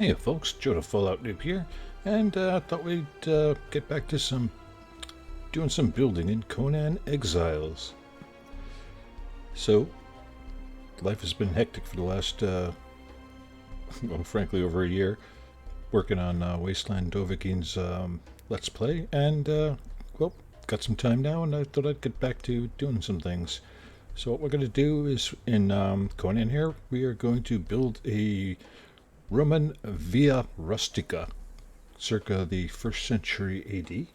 Hey folks, JoeDaFalloutNoob here, and thought we'd get back to doing some building in Conan Exiles. So, life has been hectic for the last, well, frankly, over a year, working on Wasteland Dovahkiin's Let's Play, and, well, got some time now, and I thought I'd get back to doing some things. So what we're going to do is, in Conan here, we are going to build a Roman Via Rustica, circa the 1st century AD.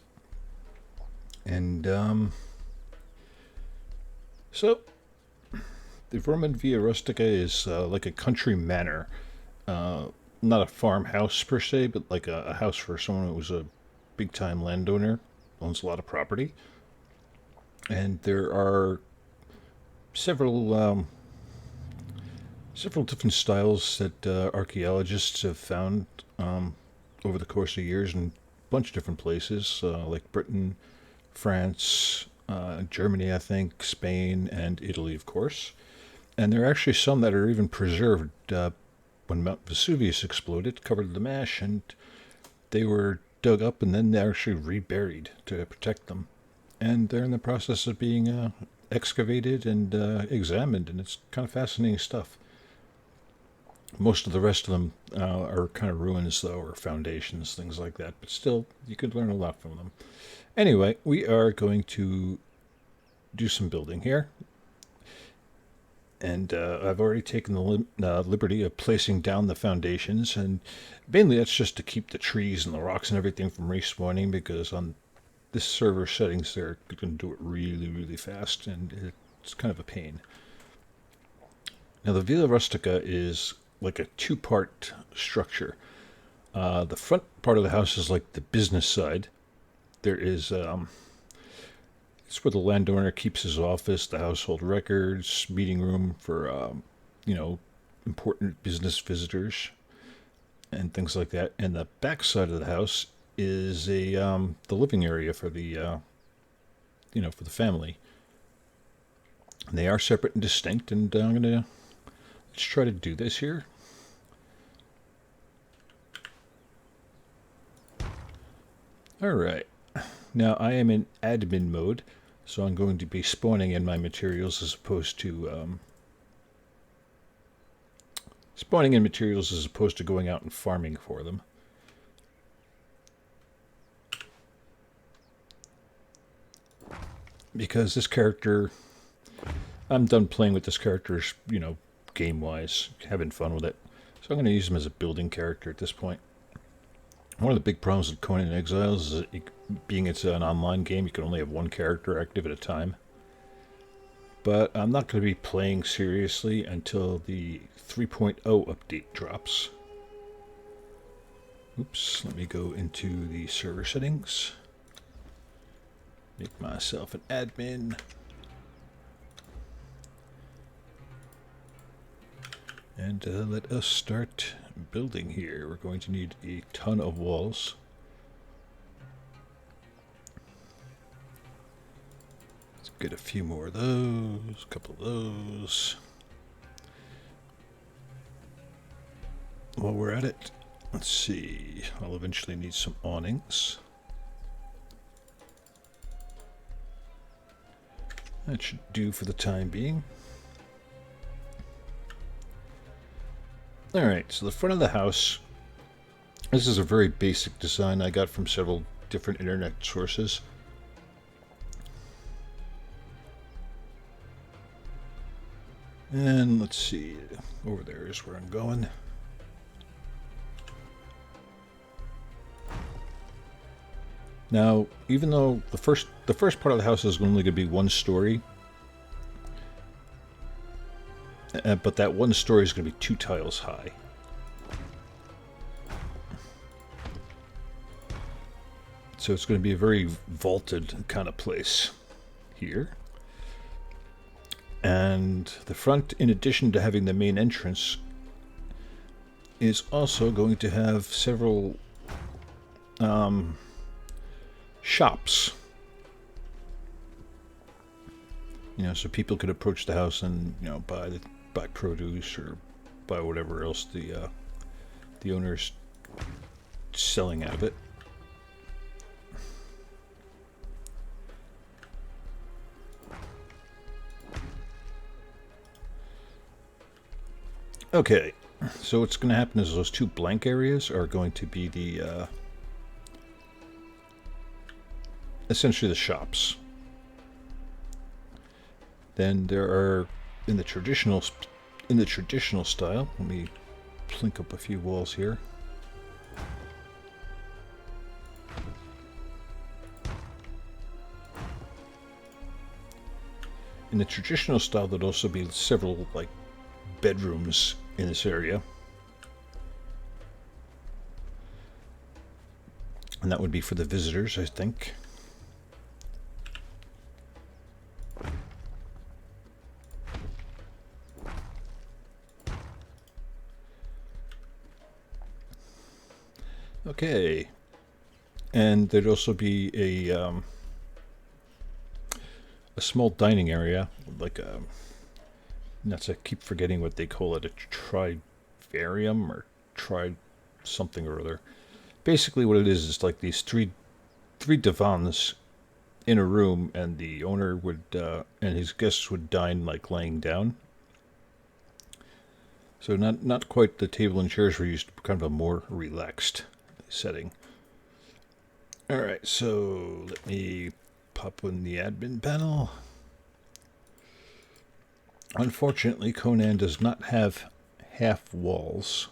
And so the Roman Via Rustica is like a country manor. Not a farmhouse per se, but like a house for someone who was a big time landowner, owns a lot of property. And there are several different styles that archaeologists have found over the course of years in a bunch of different places, like Britain, France, Germany, I think, Spain, and Italy, of course. And there are actually some that are even preserved. When Mount Vesuvius exploded, covered the ash, and they were dug up and then they're actually reburied to protect them. And they're in the process of being excavated and examined, and it's kind of fascinating stuff. Most of the rest of them are kind of ruins, though, or foundations, things like that. But still, you could learn a lot from them. Anyway, we are going to do some building here. And I've already taken the liberty of placing down the foundations. And mainly that's just to keep the trees and the rocks and everything from respawning, because on this server settings, they're going to do it really, really fast. And it's kind of a pain. Now, the Villa Rustica is like a two-part structure. The front part of the house is like the business side. There is, it's where the landowner keeps his office, the household records, meeting room for, important business visitors and things like that. And the back side of the house is the living area for the, for the family. And they are separate and distinct, and I'm going to let's try to do this here. Alright, now I am in admin mode, so I'm going to be spawning in my materials as opposed to going out and farming for them. Because this character, I'm done playing with this character, game-wise, having fun with it. So I'm going to use him as a building character at this point. One of the big problems with Conan Exiles is that being it's an online game, you can only have one character active at a time. But I'm not going to be playing seriously until the 3.0 update drops. Oops, let me go into the server settings. Make myself an admin. And let us start building here. We're going to need a ton of walls. Let's get a few more of those, a couple of those. While we're at it, let's see. I'll eventually need some awnings. That should do for the time being. Alright, so the front of the house, this is a very basic design I got from several different internet sources. And let's see, over there is where I'm going. Now, even though the first part of the house is only going to be one story, but that one story is going to be 2 tiles high. So it's going to be a very vaulted kind of place here. And the front, in addition to having the main entrance, is also going to have several shops. So people could approach the house and, buy produce or buy whatever else the the owner's selling out of it. Okay, so what's going to happen is those two blank areas are going to be the essentially the shops. Then there are in the traditional style. Let me plink up a few walls here. In the traditional style, there'd also be several like bedrooms in this area, and that would be for the visitors, I think. Okay, and there'd also be a small dining area, like a, I keep forgetting what they call it, a trivarium or something or other. Basically what it is like these three divans in a room, and the owner would and his guests would dine like laying down. So not quite the table and chairs we're used to, kind of a more relaxed setting. Alright, so let me pop in the admin panel. Unfortunately, Conan does not have half walls,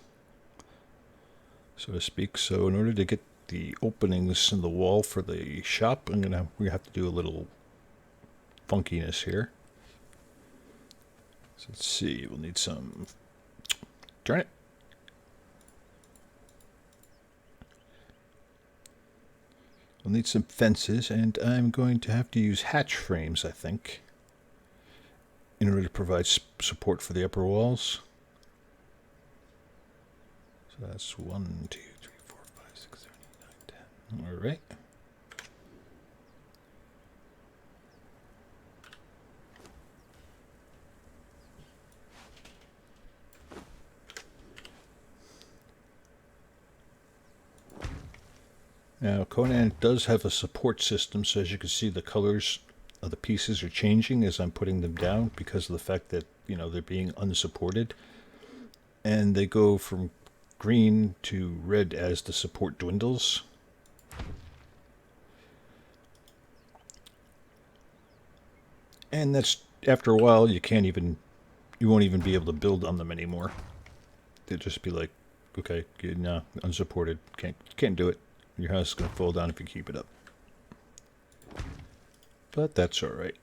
so to speak. So in order to get the openings in the wall for the shop, we have to do a little funkiness here. So let's see, we'll need some, darn it. We'll need some fences, and I'm going to have to use hatch frames, I think, in order to provide support for the upper walls. So that's 1, 2, 3, 4, 5, 6, 7, 8, 9, 10. All right. Now, Conan does have a support system, so as you can see, the colors of the pieces are changing as I'm putting them down because of the fact that, they're being unsupported. And they go from green to red as the support dwindles. And that's, after a while, you won't even be able to build on them anymore. They'll just be like, okay, no, unsupported, can't do it. Your house is going to fall down if you keep it up. But that's alright.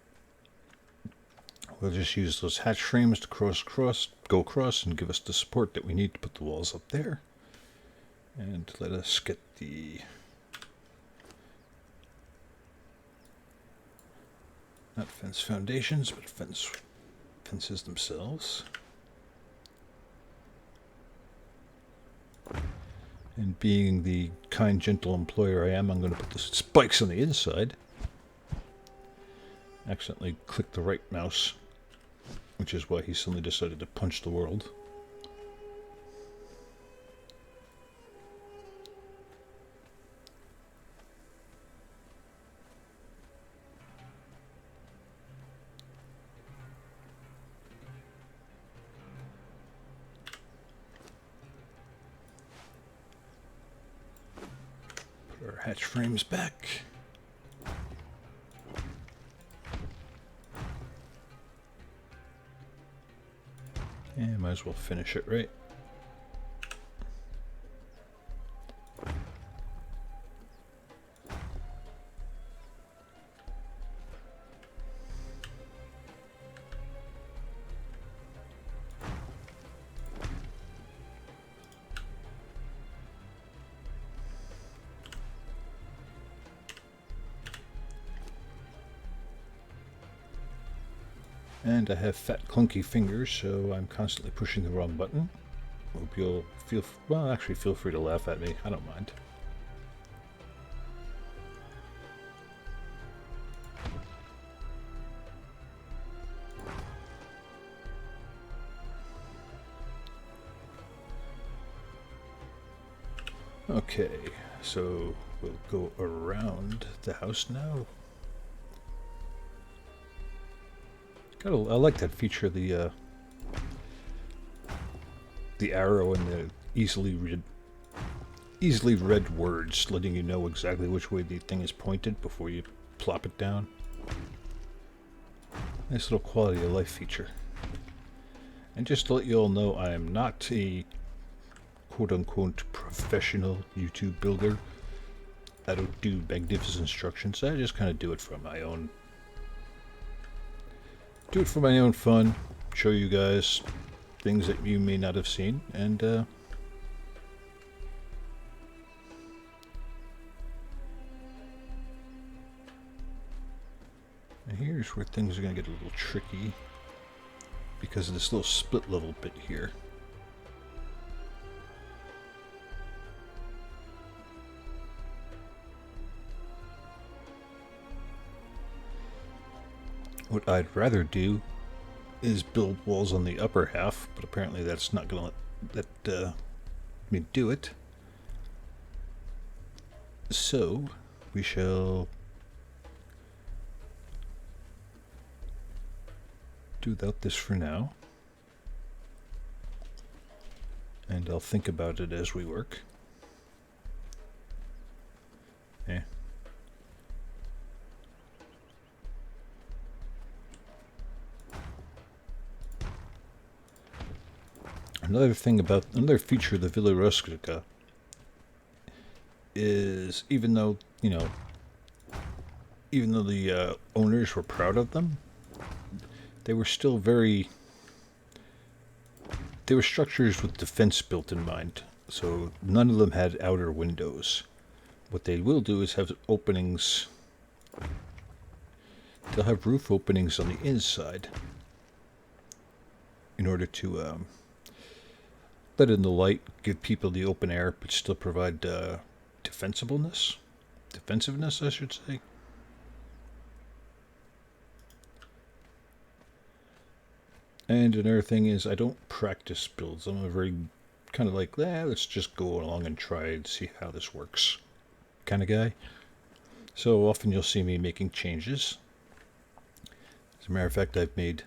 We'll just use those hatch frames to go across and give us the support that we need to put the walls up there. And let us get the... not fence foundations, but fences themselves. And being the kind, gentle employer I am, I'm going to put the spikes on the inside. Accidentally clicked the right mouse, which is why he suddenly decided to punch the world. Put our hatch frames back. And might as well finish it right. And I have fat, clunky fingers, so I'm constantly pushing the wrong button. Hope you'll feel free to laugh at me. I don't mind. Okay, so we'll go around the house now. I like that feature, the arrow and the easily read words, letting you know exactly which way the thing is pointed before you plop it down. Nice little quality of life feature. And just to let you all know, I am not a quote-unquote professional YouTube builder. I don't do magnificent instructions. I just kind of do it for my own fun, show you guys things that you may not have seen, and here's where things are going to get a little tricky because of this little split level bit here. What I'd rather do is build walls on the upper half, but apparently that's not going to let me do it. So we shall do without this for now, and I'll think about it as we work. Another feature of the Villa Rustica is even though the owners were proud of them, they were still they were structures with defense built in mind, so none of them had outer windows. What they will do is have openings. They'll have roof openings on the inside in order to let in the light, give people the open air, but still provide defensiveness, I should say. And another thing is, I don't practice builds. I'm a very kind of like, let's just go along and try and see how this works kind of guy. So often you'll see me making changes. As a matter of fact, I've made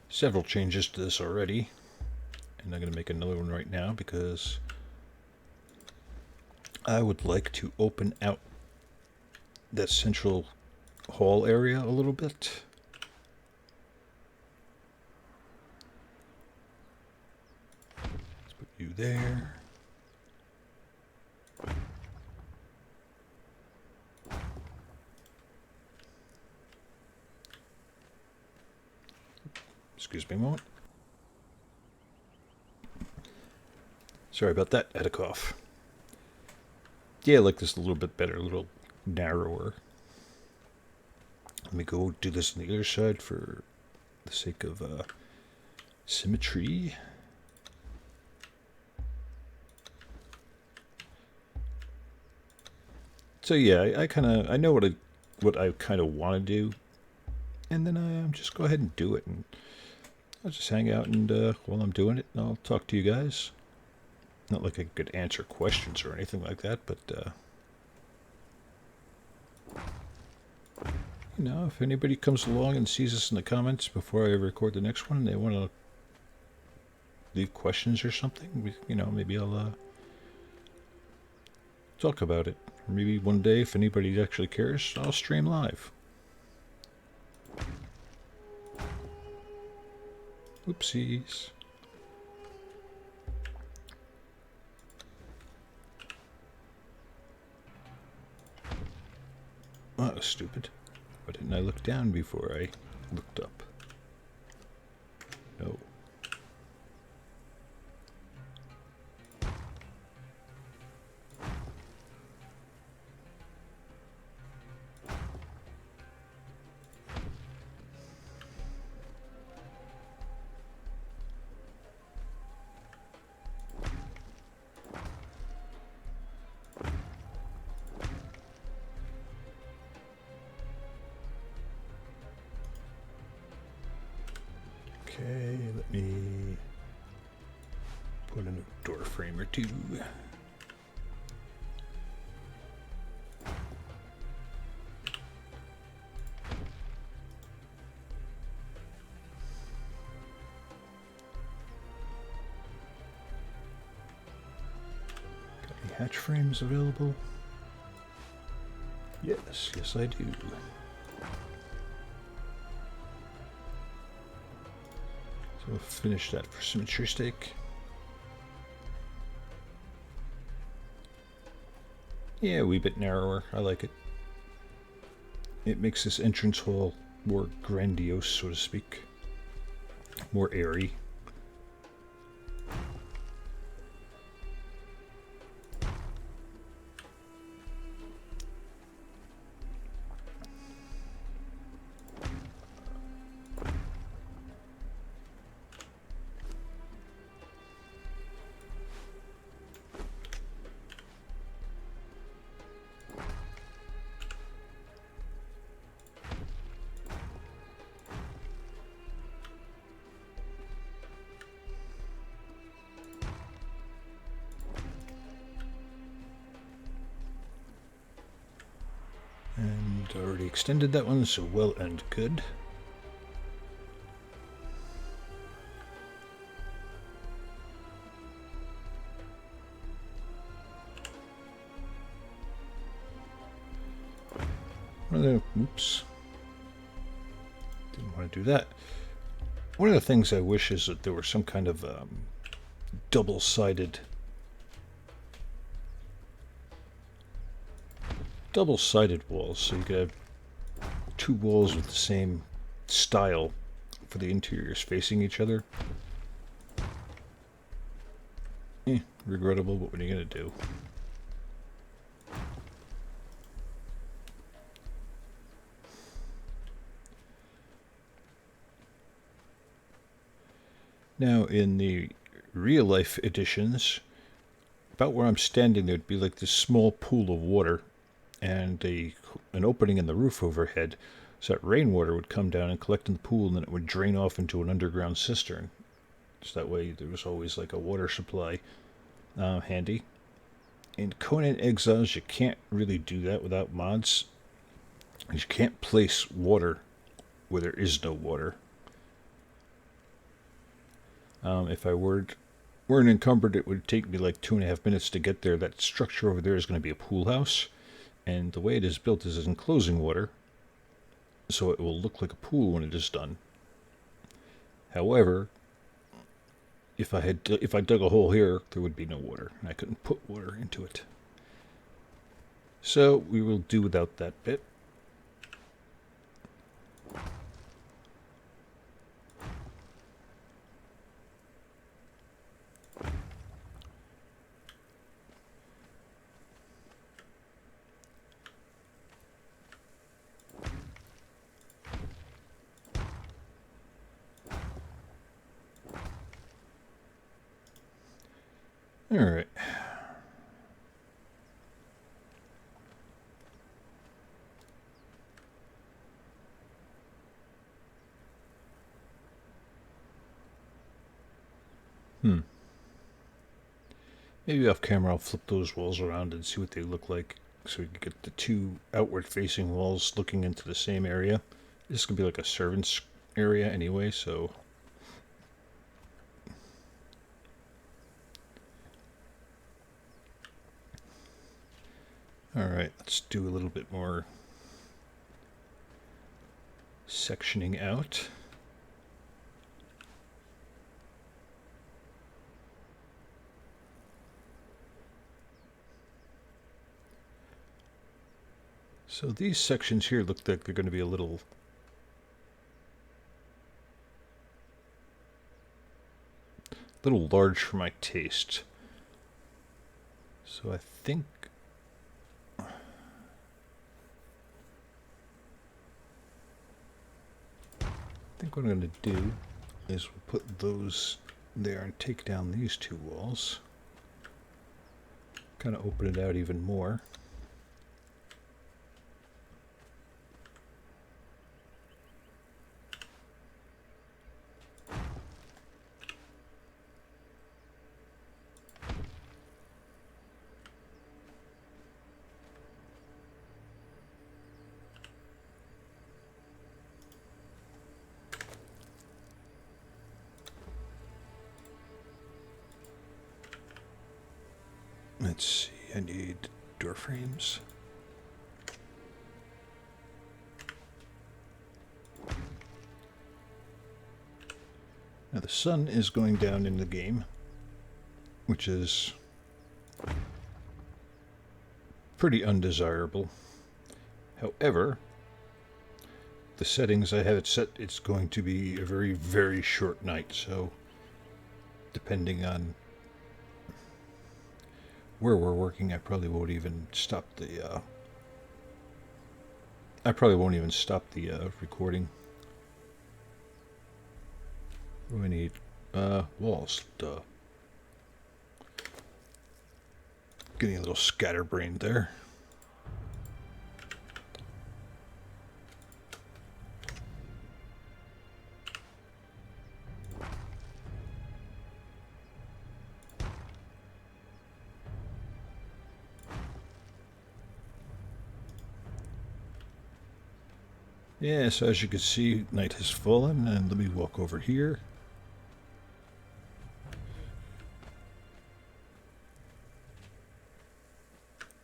several changes to this already, and I'm going to make another one right now because I would like to open out that central hall area a little bit. Let's put you there. Excuse me a moment. Sorry about that. I had a cough. Yeah, I like this a little bit better, a little narrower. Let me go do this on the other side for the sake of symmetry. So yeah, I know what I kind of want to do, and then I just go ahead and do it, and I'll just hang out, and while I'm doing it, I'll talk to you guys. Not like I could answer questions or anything like that, but if anybody comes along and sees us in the comments before I record the next one, and they want to leave questions or something, maybe I'll talk about it. Or maybe one day, if anybody actually cares, I'll stream live. Oopsies. Oh, that was stupid. Why didn't I look down before I looked up? No. Okay, let me put in a door frame or two. Got any hatch frames available? Yes, yes I do. So we'll finish that for symmetry stake. Yeah, a wee bit narrower. I like it. It makes this entrance hall more grandiose, so to speak. More airy. And already extended that one, so well and good. Oops. Didn't want to do that. One of the things I wish is that there were some kind of double-sided walls, so you could have two walls with the same style for the interiors facing each other. Regrettable, but what are you going to do? Now, in the real-life editions, about where I'm standing, there'd be like this small pool of water and an opening in the roof overhead, so that rainwater would come down and collect in the pool, and then it would drain off into an underground cistern. So that way there was always like a water supply handy. In Conan Exiles, you can't really do that without mods. You can't place water where there is no water. If I weren't encumbered, it would take me like 2.5 minutes to get there. That structure over there is going to be a pool house, and the way it is built is enclosing water, so it will look like a pool when it is done. However, if I dug a hole here, there would be no water, and I couldn't put water into it. So we will do without that bit. All right. Maybe off camera I'll flip those walls around and see what they look like, so we can get the two outward facing walls looking into the same area. This could be like a servant's area anyway, so... Alright, let's do a little bit more sectioning out. So these sections here look like they're going to be a little large for my taste. So I think what I'm going to do is we'll put those there and take down these two walls. Kind of open it out even more. Let's see, I need door frames. Now the sun is going down in the game, which is pretty undesirable. However, the settings I have it set, it's going to be a very, very short night, so depending on where we're working, I probably won't even stop the recording. What do I need? Walls. Duh. Getting a little scatterbrained there. Yeah, so as you can see, night has fallen, and let me walk over here.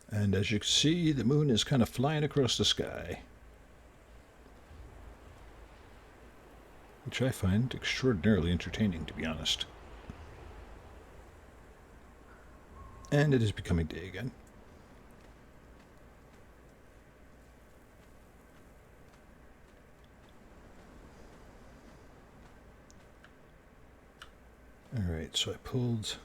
And as you can see, the moon is kind of flying across the sky, which I find extraordinarily entertaining, to be honest. And it is becoming day again. Alright, so I pulled...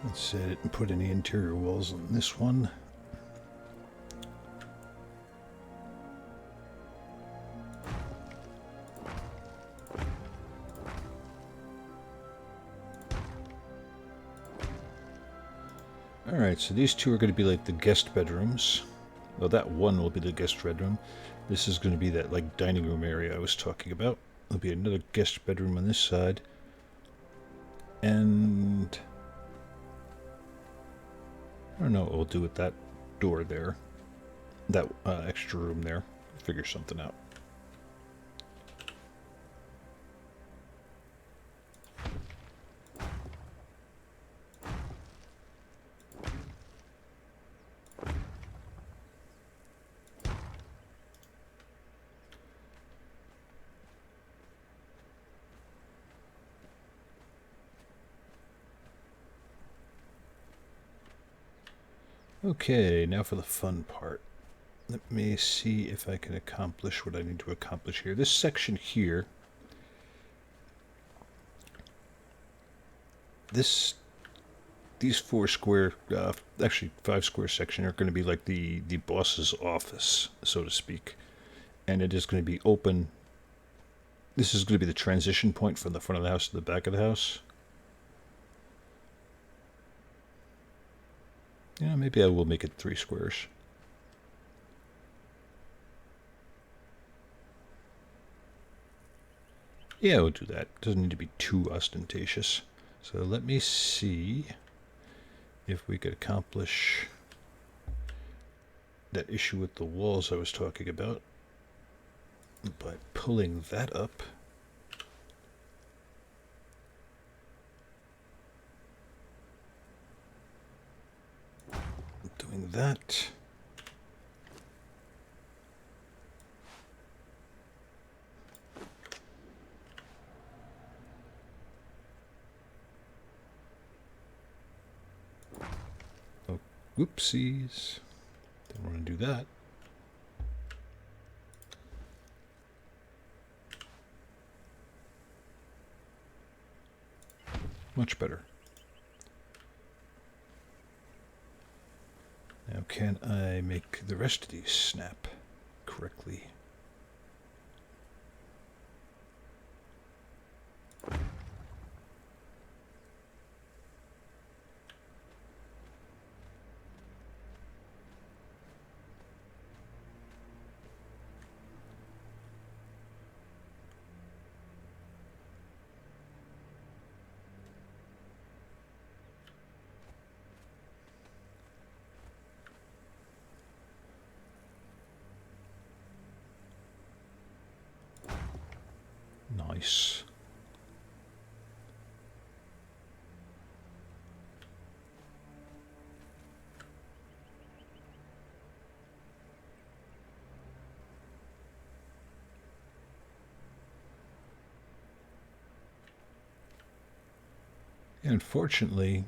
Let's set it and put any interior walls on this one. Alright, so these two are going to be like the guest bedrooms. Well, that one will be the guest bedroom. This is going to be that like dining room area I was talking about. There'll be another guest bedroom on this side. And... I don't know what we'll do with that door there. That extra room there. Figure something out. Okay, now for the fun part. Let me see if I can accomplish what I need to accomplish here. This section here, these 4 square, actually 5 square section are going to be like the boss's office, so to speak. And it is going to be open. This is going to be the transition point from the front of the house to the back of the house. Yeah, maybe I will make it 3 squares. Yeah, we'll do that. Doesn't need to be too ostentatious. So let me see if we could accomplish that issue with the walls I was talking about by pulling that up. Doing that. Oh, whoopsies. Didn't want to do that. Much better. Now, can I make the rest of these snap correctly? Nice. Unfortunately,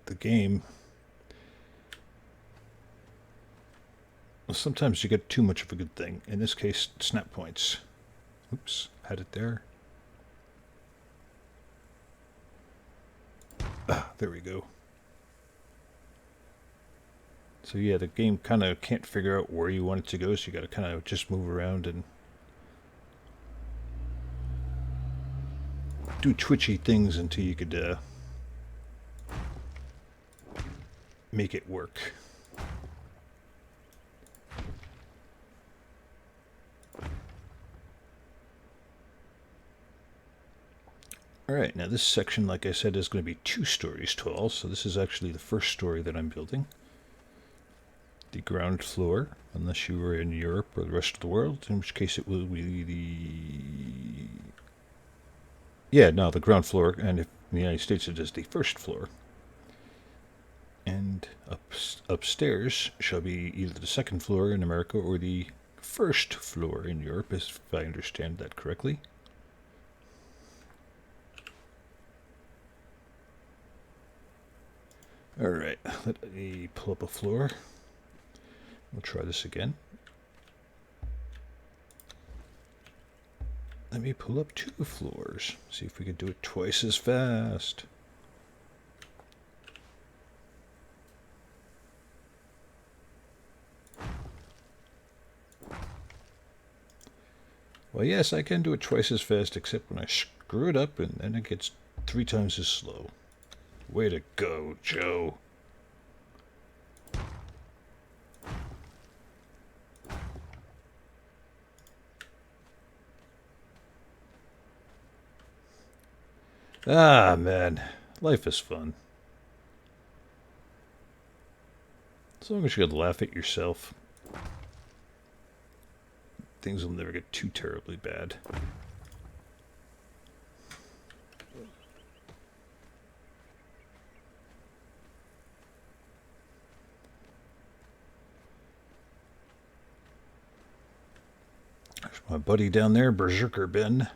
the game, well, sometimes you get too much of a good thing. In this case, snap points. Oops, had it there. Ah, there we go. So yeah, the game kind of can't figure out where you want it to go, so you got to kind of just move around and do twitchy things until you could make it work. Alright, now this section, like I said, is going to be 2 stories tall, so this is actually the first story that I'm building. The ground floor, unless you were in Europe or the rest of the world, in which case it will be the... Yeah, no, the ground floor, and if in the United States it is the first floor. And upstairs shall be either the second floor in America or the first floor in Europe, if I understand that correctly. Alright, let me pull up a floor. We'll try this again. Let me pull up 2 floors. See if we can do it twice as fast. Well, yes, I can do it twice as fast, except when I screw it up, and then it gets 3 times as slow. Way to go, Joe. Ah, man. Life is fun. As long as you can laugh at yourself, things will never get too terribly bad. There's my buddy down there, Berserker Ben.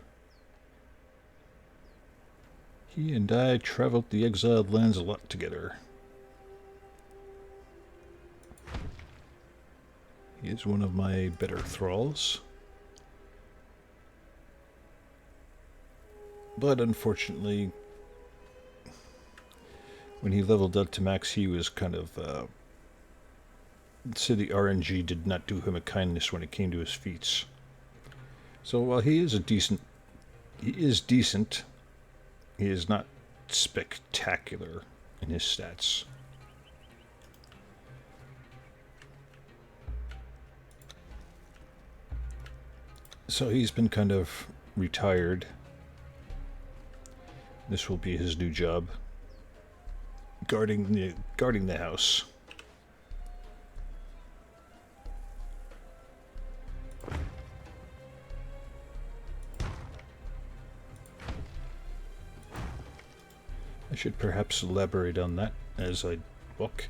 He and I traveled the Exiled Lands a lot together. He is one of my better thralls. But unfortunately, when he leveled up to max, he was kind of... so the RNG did not do him a kindness when it came to his feats. So while he is decent. He is not spectacular in his stats. So he's been kind of retired. This will be his new job. Guarding the house. I should perhaps elaborate on that as I walk.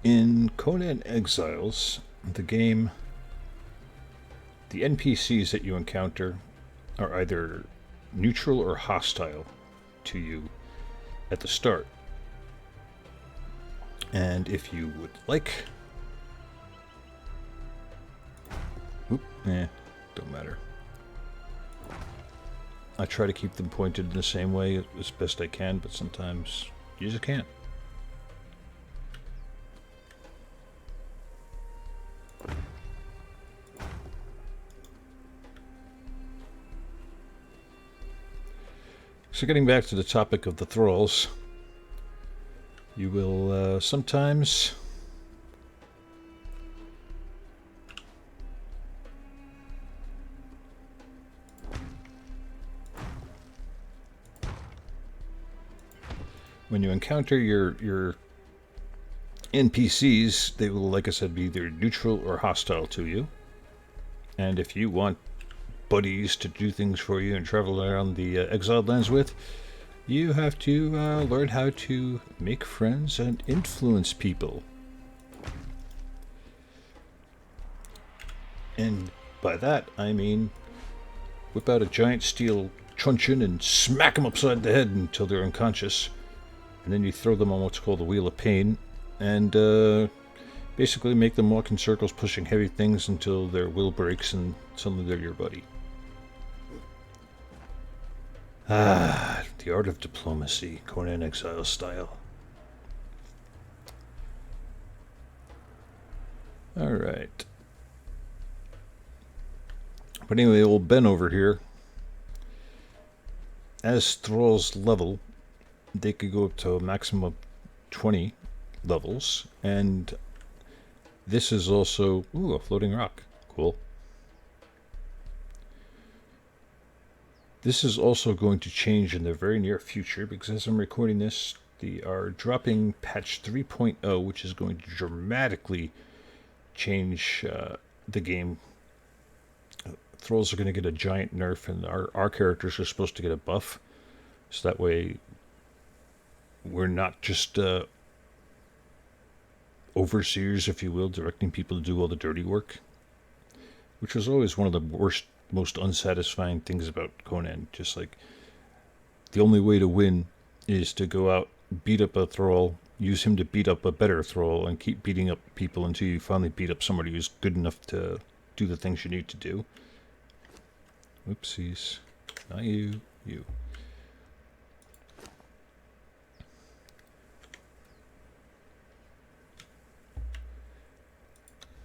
In Conan Exiles, the game, the NPCs that you encounter are either neutral or hostile to you at the start. And if you would like... don't matter. I try to keep them pointed in the same way as best I can, but sometimes you just can't. So getting back to the topic of the thralls, you will sometimes when you encounter your NPCs, they will, like I said, be either neutral or hostile to you. And if you want buddies to do things for you and travel around the Exiled Lands with, you have to learn how to make friends and influence people. And by that, I mean whip out a giant steel truncheon and smack them upside the head until they're unconscious. And then you throw them on what's called the Wheel of Pain, and basically make them walk in circles pushing heavy things until their will breaks and suddenly they're your buddy. Ah, the art of diplomacy, Conan Exiles style. Alright. But anyway, old Ben over here, as thralls level, they could go up to a maximum of 20 levels, and this is also, ooh, a floating rock. Cool. This is also going to change in the very near future, because as I'm recording this, they are dropping patch 3.0, which is going to dramatically change the game. Thralls are going to get a giant nerf, and our characters are supposed to get a buff, so that way we're not just overseers, if you will, directing people to do all the dirty work, which was always one of the worst, most unsatisfying things about Conan. Just like, the only way to win is to go out, beat up a thrall, use him to beat up a better thrall, and keep beating up people until you finally beat up somebody who's good enough to do the things you need to do. Whoopsies. Not you. You.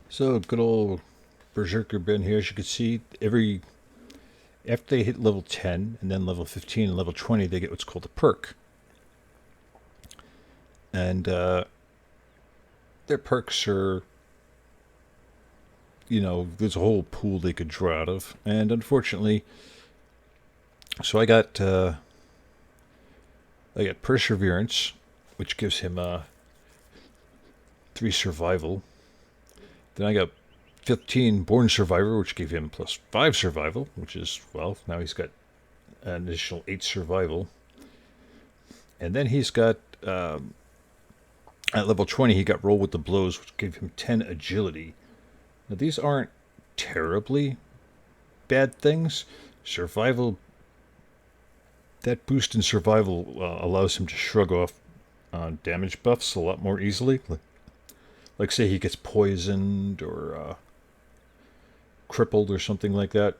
So, good old Berserker Ben here. As you can see, after they hit level 10, and then level 15 and level 20, they get what's called a perk. And their perks are, you know, there's a whole pool they could draw out of. And unfortunately, so I got Perseverance, which gives him 3 survival. Then I got 15 Born Survivor, which gave him plus 5 survival, which is, well, now he's got an additional 8 survival. And then he's got, at level 20, he got Roll with the Blows, which gave him 10 agility. Now, these aren't terribly bad things. Survival, that boost in survival allows him to shrug off damage buffs a lot more easily. Like, say he gets poisoned or crippled or something like that.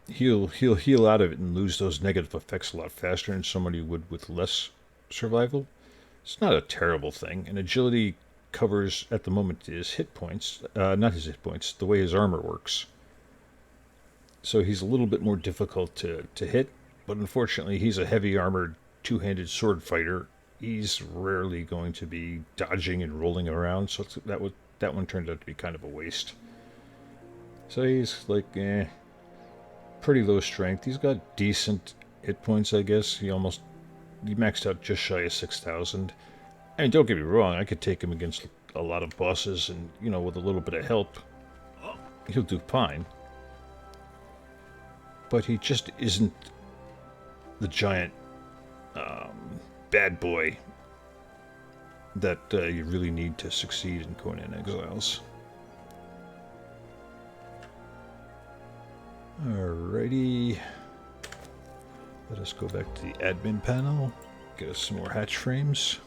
He'll heal out of it and lose those negative effects a lot faster than somebody would with less survival. It's not a terrible thing. And agility covers, at the moment, his hit points. Not his hit points, the way his armor works. So he's a little bit more difficult to hit. But unfortunately, he's a heavy armored, two-handed sword fighter. He's rarely going to be dodging and rolling around, so that one turned out to be kind of a waste. So he's like, pretty low strength. He's got decent hit points, I guess. He maxed out just shy of 6,000. I mean, don't get me wrong, I could take him against a lot of bosses, and, you know, with a little bit of help, he'll do fine. But he just isn't the giant bad boy that you really need to succeed in Conan Exiles. Alrighty. Let us go back to the admin panel. Get us some more hatch frames.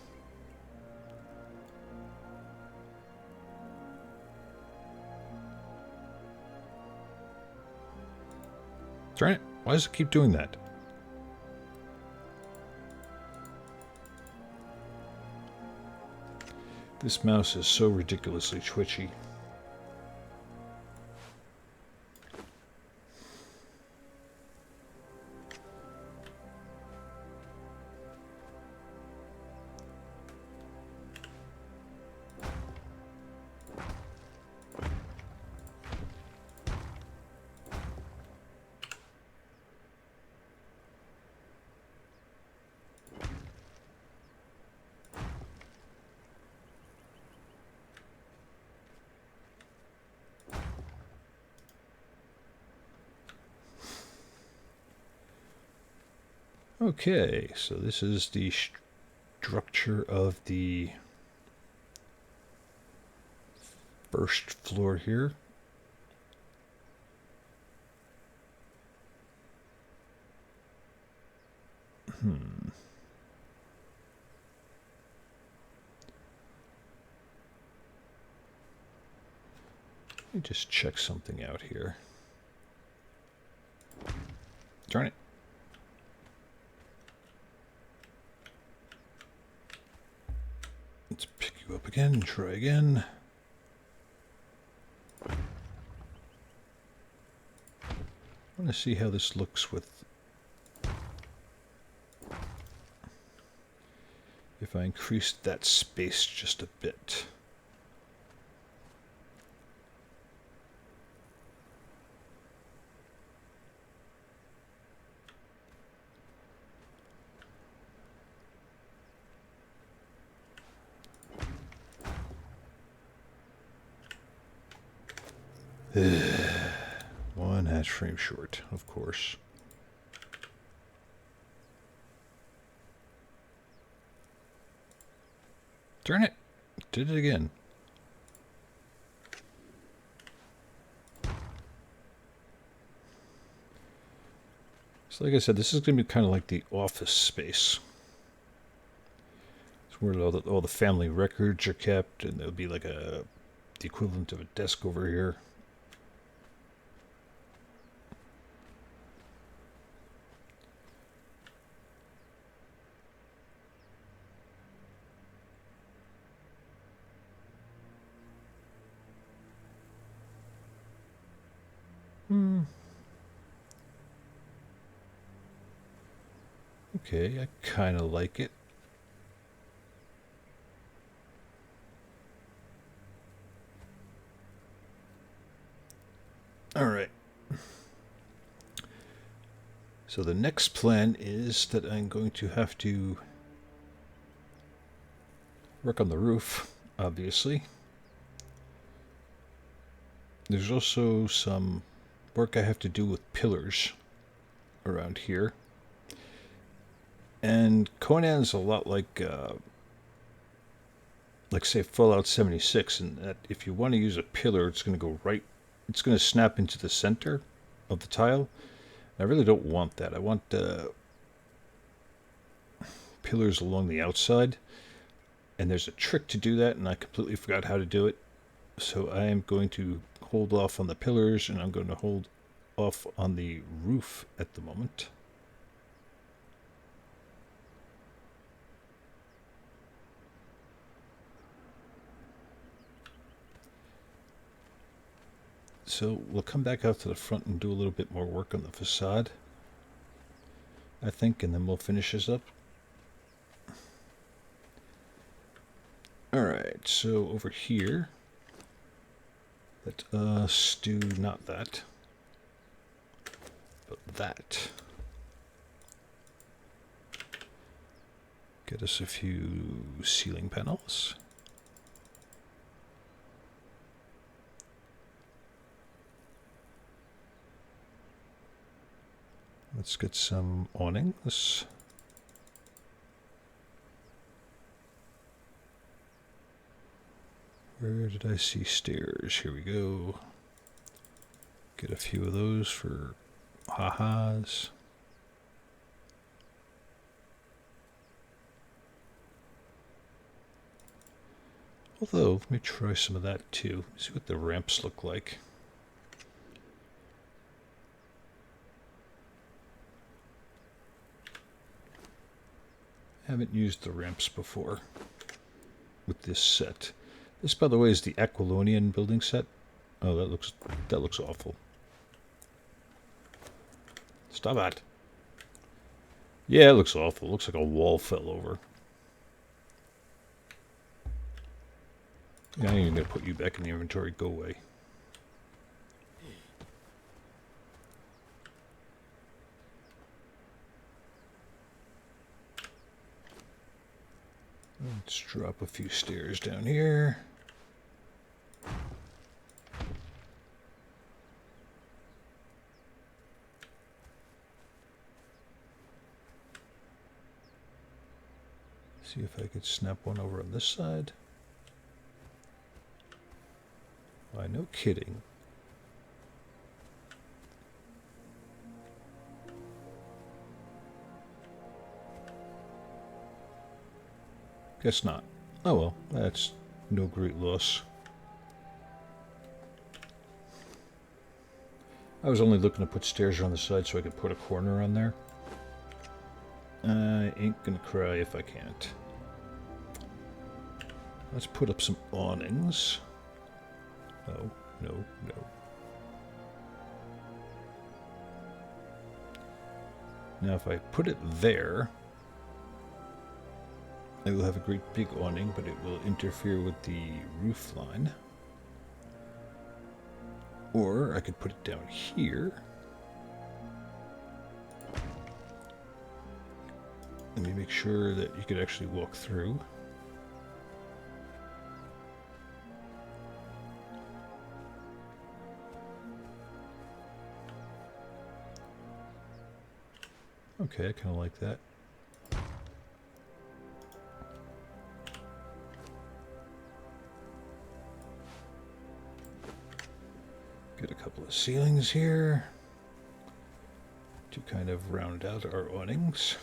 Try it. Why does it keep doing that? This mouse is so ridiculously twitchy. Okay, so this is the structure of the first floor here. Let me just check something out here. Darn it. Let's pick you up again and try again. I want to see how this looks with... if I increase that space just a bit. One hatch frame short, of course. Darn it! Did it again. So like I said, this is going to be kind of like the office space. It's where all the family records are kept, and there'll be like the equivalent of a desk over here. Okay, I kind of like it. All right. So the next plan is that I'm going to have to work on the roof, obviously. There's also some work I have to do with pillars around here. And Conan's a lot like say Fallout 76, in that if you want to use a pillar, it's going to go right, it's going to snap into the center of the tile. I really don't want that. I want pillars along the outside, and there's a trick to do that, and I completely forgot how to do it. So I am going to hold off on the pillars, and I'm going to hold off on the roof at the moment. So we'll come back out to the front and do a little bit more work on the facade, I think, and then we'll finish this up. Alright, so over here, let us do not that, but that. Get us a few ceiling panels. Let's get some awnings. Where did I see stairs? Here we go. Get a few of those for ha-has. Although, let me try some of that too. See what the ramps look like. Haven't used the ramps before with this set. This, by the way, is the Aquilonian building set. Oh, that looks awful. Stop it. Yeah, it looks awful. It looks like a wall fell over. Yeah, I ain't even gonna put you back in the inventory. Go away. Let's drop a few stairs down here. See if I could snap one over on this side. Why, no kidding. Guess not. Oh well, that's no great loss. I was only looking to put stairs around the side so I could put a corner on there. I ain't gonna cry if I can't. Let's put up some awnings. No, no, no. Now if I put it there, I will have a great big awning, but it will interfere with the roof line. Or I could put it down here. Let me make sure that you could actually walk through. Okay, I kind of like that. Get a couple of ceilings here to kind of round out our awnings.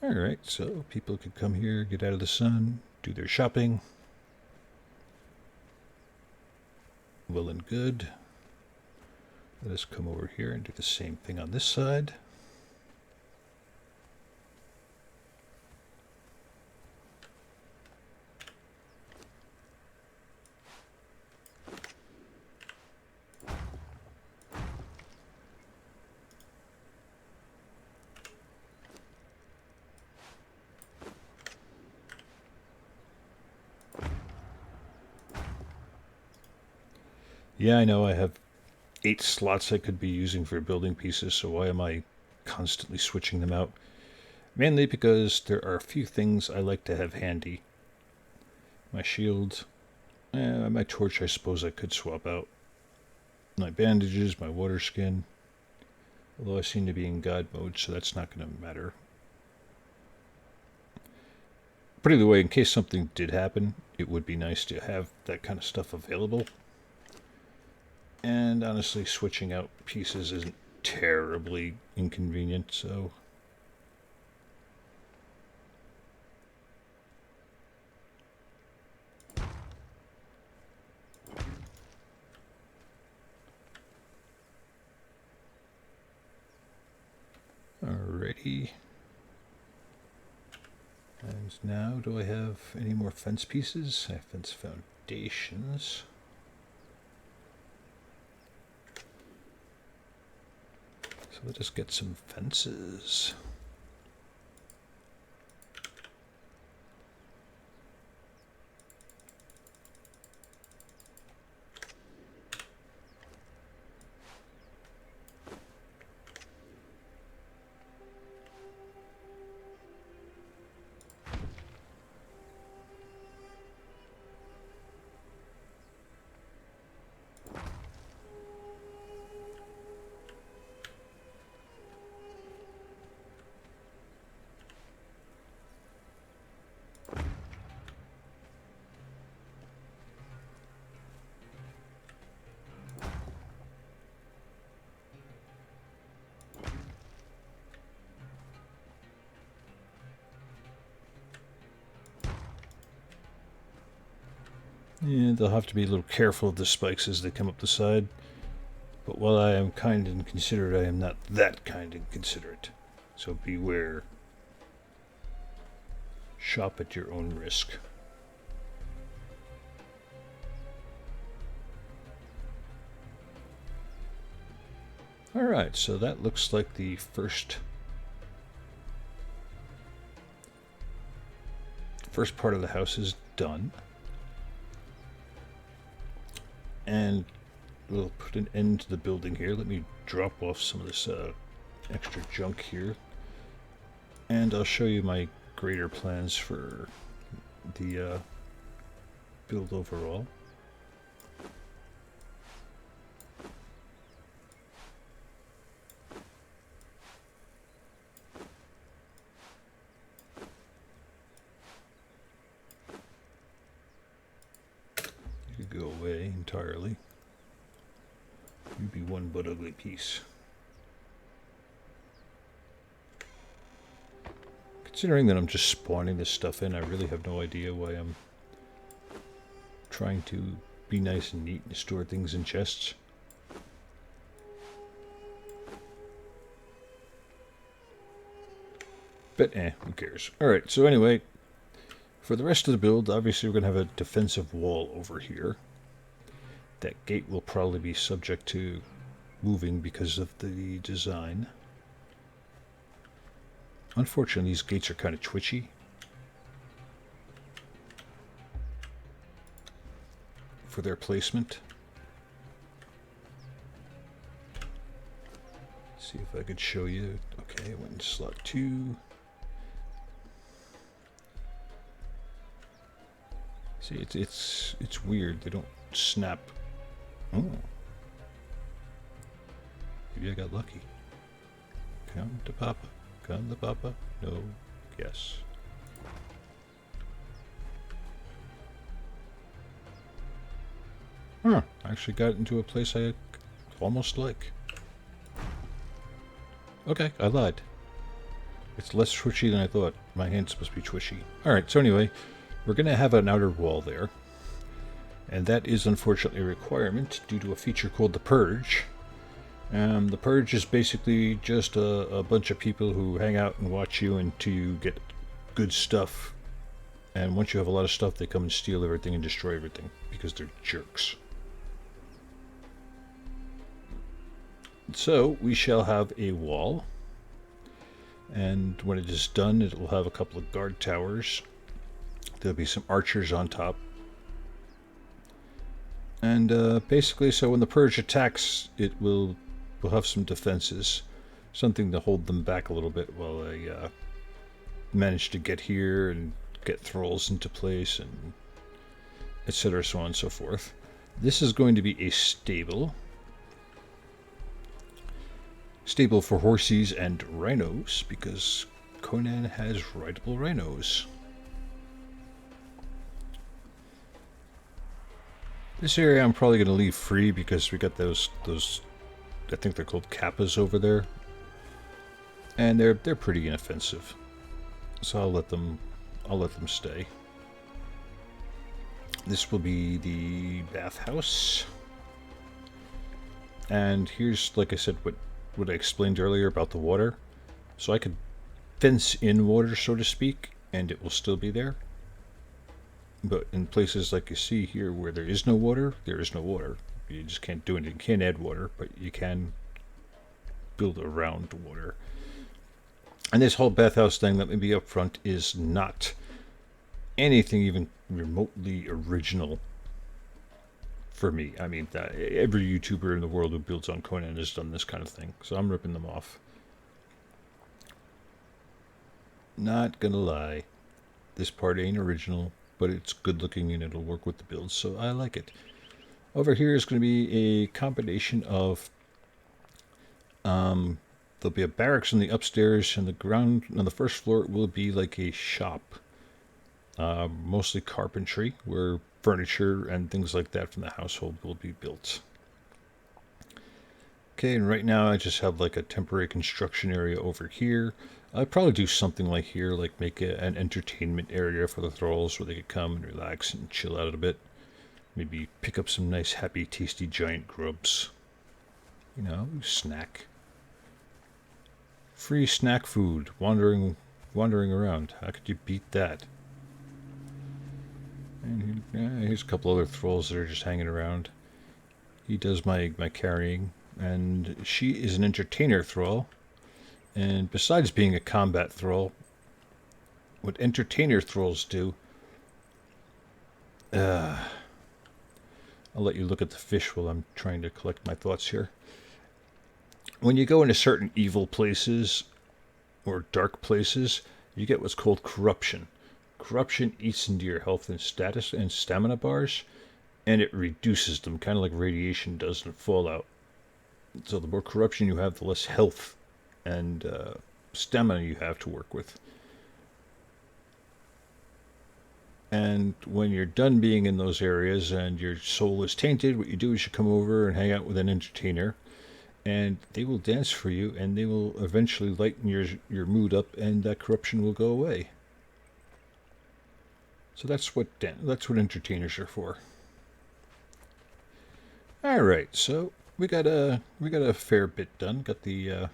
Alright, so people could come here, get out of the sun, do their shopping. Well and good. Let us come over here and do the same thing on this side. Yeah, I know I have 8 slots I could be using for building pieces, so why am I constantly switching them out? Mainly because there are a few things I like to have handy. My shield, my torch I suppose I could swap out. My bandages, my water skin. Although I seem to be in God mode, so that's not going to matter. But either way, in case something did happen, it would be nice to have that kind of stuff available. And honestly, switching out pieces isn't terribly inconvenient, so... Alrighty. And now, do I have any more fence pieces? I have fence foundations. So let us get some fences. Yeah, they'll have to be a little careful of the spikes as they come up the side. But while I am kind and considerate, I am not that kind and considerate. So beware. Shop at your own risk. Alright, so that looks like the first part of the house is done. And we'll put an end to the building here. Let me drop off some of this extra junk here. And I'll show you my greater plans for the build overall. You could go away entirely. You'd be one but ugly piece. Considering that I'm just spawning this stuff in, I really have no idea why I'm trying to be nice and neat and store things in chests. But who cares? Alright, so anyway, for the rest of the build, obviously we're going to have a defensive wall over here. That gate will probably be subject to moving because of the design. Unfortunately, these gates are kind of twitchy. For their placement. See if I could show you. Okay, I went in slot 2. See, it's weird. They don't snap. Oh. Maybe I got lucky. Come to Papa. Come to Papa. No. Yes. Huh. I actually got into a place I almost like. Okay, I lied. It's less twitchy than I thought. My hand's supposed to be twitchy. Alright, so anyway, we're going to have an outer wall there. And that is unfortunately a requirement due to a feature called the Purge. The Purge is basically just a bunch of people who hang out and watch you until you get good stuff. And once you have a lot of stuff, they come and steal everything and destroy everything because they're jerks. So we shall have a wall. And when it is done, it will have a couple of guard towers. There'll be some archers on top. And basically, so when the Purge attacks, it will have some defenses. Something to hold them back a little bit while they manage to get here and get thralls into place, and etc., so on and so forth. This is going to be a stable. Stable for horses and rhinos, because Conan has rideable rhinos. This area I'm probably going to leave free because we got those I think they're called kappas over there. And they're pretty inoffensive. So I'll let them stay. This will be the bathhouse. And here's, like I said, what I explained earlier about the water. So I could fence in water, so to speak, and it will still be there. But in places like you see here where there is no water, there is no water. You just can't do anything. You can't add water, but you can build around water. And this whole bathhouse thing, let me be up front, is not anything even remotely original for me. I mean, every YouTuber in the world who builds on Conan has done this kind of thing, so I'm ripping them off. Not gonna lie, this part ain't original, but it's good looking and it'll work with the build, so I like it. Over here is going to be a combination of there'll be a barracks on the upstairs, and the ground on the first floor will be like a shop, mostly carpentry, where furniture and things like that from the household will be built. Okay, and right now I just have like a temporary construction area over here. I'd probably do something like here, like make an entertainment area for the thralls where they could come and relax and chill out a bit. Maybe pick up some nice, happy, tasty giant grubs. You know, snack. Free snack food, wandering around. How could you beat that? And here's a couple other thralls that are just hanging around. He does my carrying, and she is an entertainer thrall. And besides being a combat thrall, what entertainer thralls do... I'll let you look at the fish while I'm trying to collect my thoughts here. When you go into certain evil places or dark places, you get what's called corruption. Corruption eats into your health and status and stamina bars, and it reduces them, kind of like radiation does in Fallout. So the more corruption you have, the less health and stamina you have to work with. And when you're done being in those areas and your soul is tainted, what you do is you come over and hang out with an entertainer, and they will dance for you, and they will eventually lighten your mood up, and that corruption will go away. So that's what entertainers are for. All right, so we got a fair bit done. Got the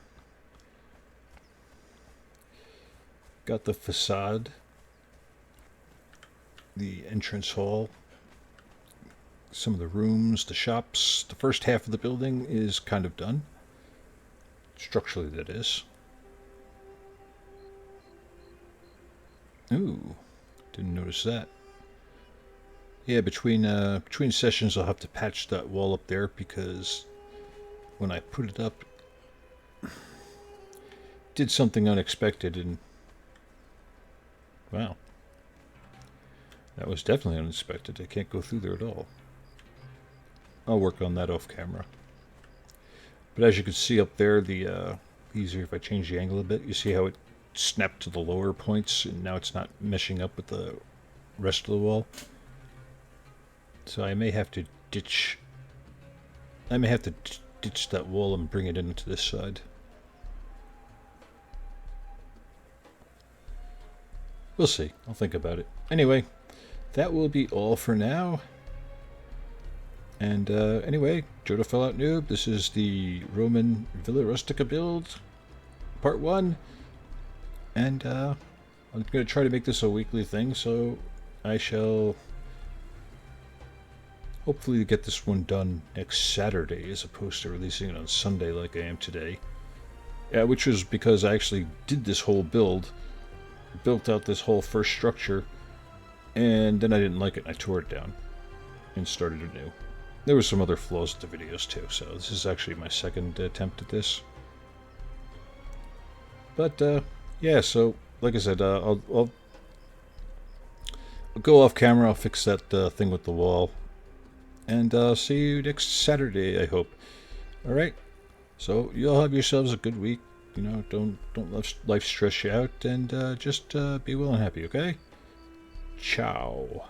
facade, the entrance hall, some of the rooms, the shops. The first half of the building is kind of done. Structurally, that is. Ooh, didn't notice that. Yeah, between sessions I'll have to patch that wall up there because when I put it up, did something unexpected, and wow. That was definitely unexpected. I can't go through there at all. I'll work on that off camera. But as you can see up there, easier if I change the angle a bit. You see how it snapped to the lower points, and now it's not meshing up with the rest of the wall. So I may have to ditch that wall and bring it into this side. We'll see. I'll think about it. Anyway, that will be all for now. And anyway, JoeDaFalloutNoob, this is the Roman Villa Rustica build, part 1. And I'm going to try to make this a weekly thing, so I shall hopefully get this one done next Saturday as opposed to releasing it on Sunday like I am today. Yeah, which was because I actually did this whole build, built out this whole first structure, and then I didn't like it and I tore it down and started anew. There were some other flaws with the videos too, so this is actually my second attempt at this. But yeah, so like I said, I'll go off camera, I'll fix that thing with the wall, and see you next Saturday, I hope. Alright, so you all have yourselves a good week. You know, don't let life stress you out, and just be well and happy, okay? Ciao.